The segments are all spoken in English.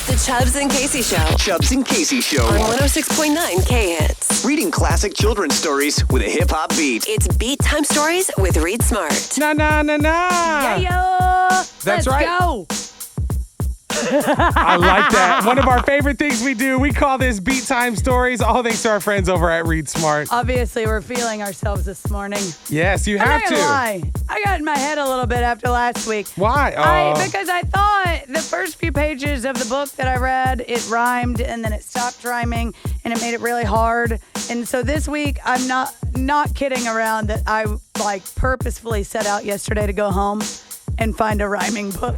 The Chubbs and Casey Show. Chubbs and Casey Show. On 106.9 K-Hits. Reading classic children's stories with a hip-hop beat. It's Beat Time Stories with Reed Smart. Na na na na. Yeah, That's let's right. go. I like that. One of our favorite things we do. We call this Beat Time Stories. All thanks to our friends over at Reed Smart. Obviously, we're feeling ourselves this morning. Yes, you I'm have not gonna to. lie. I got in my head a little bit after last week. Why? Because I thought the first few pages of the book that I read, it rhymed and then it stopped rhyming and it made it really hard. And so this week, I'm not kidding around that I purposefully set out yesterday to go home and find a rhyming book.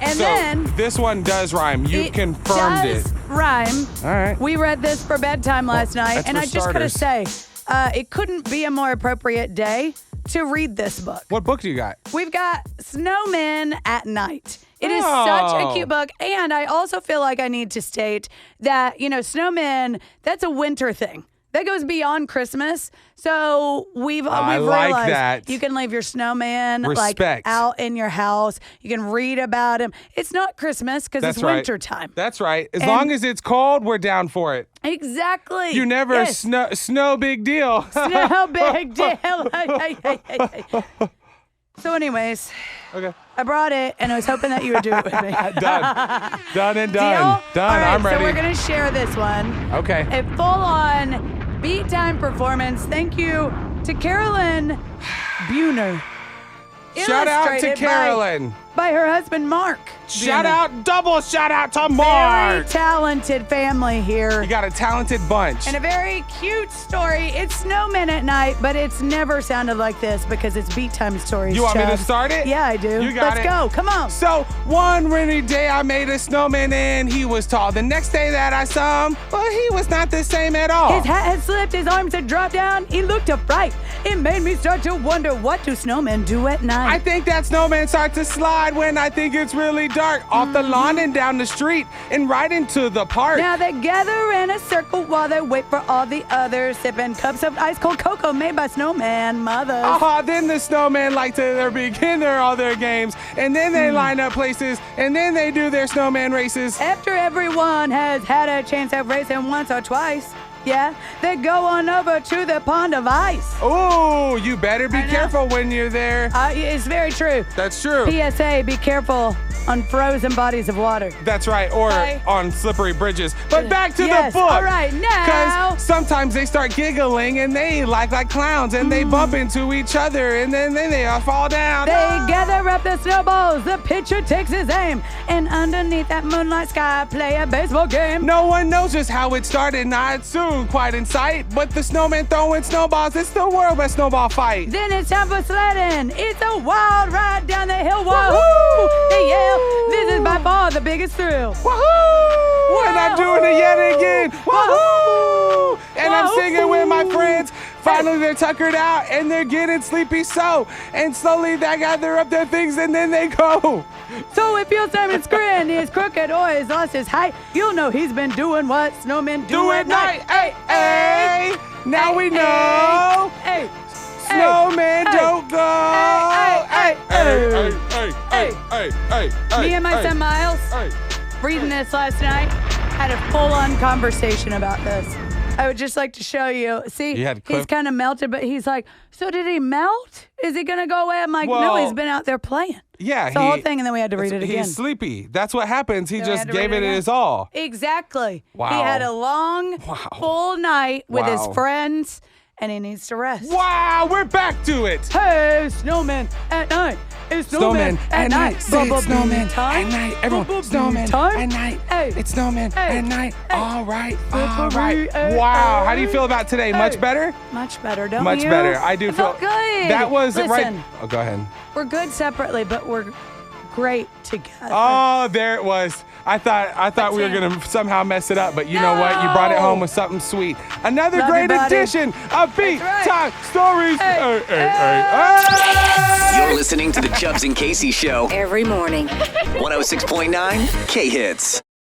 And so then this one does rhyme. You it confirmed does it. Rhyme. All right. We read this for bedtime last night, that's and for I just gotta starters. say, it couldn't be a more appropriate day to read this book. What book do you got? We've got Snowmen at Night. It is Oh. such a cute book, and I also feel like I need to state that, snowmen, that's a winter thing. That goes beyond Christmas. So we've I realized like that. you can leave your snowman Respect. out in your house. You can read about him. It's not Christmas because it's That's right. winter time. That's right. As And- long as it's cold, we're down for it. Exactly. You never Yes. snow big deal. No big deal. Hey. So anyways, Okay. I brought it and I was hoping that you would do it with me. Done. Done and done. Deal? Done. All right, I'm ready. So we're going to share this one. Okay. A full-on beat time performance. Thank you to Carolyn Buhner. Shout out to Illustrated Carolyn. By her husband, Mark. Shout Buhner. out, double shout out to Very Mark. talented family here. You got a talented bunch. And a very cute story. It's Snowmen at Night, but it's never sounded like this because it's beat time stories. You want me to Chubb. start it? Yeah, I do. You got Let's it. go. Come on. So one rainy day I made a snowman and he was tall. The next day that I saw him, well, he was not the same at all. His hat had slipped, his arms had dropped down. He looked upright. It made me start to wonder, what do snowmen do at I night? think that snowman starts to slide when I think it's really dark off the lawn and down the street and right into the park. Now they gather in a circle while they wait for all the others, sipping cups of ice cold cocoa made by snowman mothers. Then the snowman like to begin all their games, and then they line up places, and then they do their snowman races. After everyone has had a chance at racing once or twice, yeah, they go on over to the pond of ice. Oh, you better be I know. careful when you're there. It's very true. That's true. PSA, be careful on frozen bodies of water. That's right, or Bye. on slippery bridges. But back to Yes, the book. all right, now. Because sometimes they start giggling and they like clowns and they bump into each other and then they all fall down. They gather up the snowballs, the pitcher takes his aim, and underneath that moonlight sky, play a baseball game. No one knows just how it started, not soon quite in sight. But the snowman throwing snowballs, it's the world where snowball fight. Then it's time for sledding. It's a wild ride down the hill. Wahoo! They yell. This is by far the biggest thrill. Woohoo! And I'm doing it yet again. Woohoo! And I'm Wahoo! singing with my friends. Finally, they're tuckered out and they're getting sleepy so. And slowly they gather up their things and then they go. So if your Simon's grin is crooked or he's lost his height, you'll know he's been doing what snowmen do at night. Hey, hey. Now we know. Hey, Snowmen hey, don't go. hey, hey, hey. Me and my son Miles, Hey. reading this last night, had a full-on conversation about this. I would just like to show you. See, You had a he's clip? kind of melted, but he's like, so did he melt? Is he going to go away? I'm like, no, Well, he's been out there playing. Yeah, It's the whole thing, and then we had to read it again. He's sleepy. That's what happens. He Then we just had to gave read it it again. his all. Exactly. Wow. He had a long, full night with his Wow. friends, and he needs to rest. Wow, we're back to it. Hey, snowman at night. It's snowman at night. Say it's Bumblebee snowman time. at night. Everyone, Bumblebee snowman time. at night. Hey. It's snowman Hey. at night. Hey. All right, Slippery, all right. hey, Wow, how do you hey. feel about today? Hey. Much better? Much better, don't Much you? better. I do It feel felt good. That was Listen, right. Oh, go ahead. We're good separately, but we're great together. Oh, there it was. I thought we were That's it. gonna somehow mess it up, but you know what? You brought it home with something sweet. Another Love great you, buddy. edition of Beat That's right. Time Stories. Hey. Hey. You're listening to the Chubbs and Casey Show. Every morning. 106.9 K-Hits.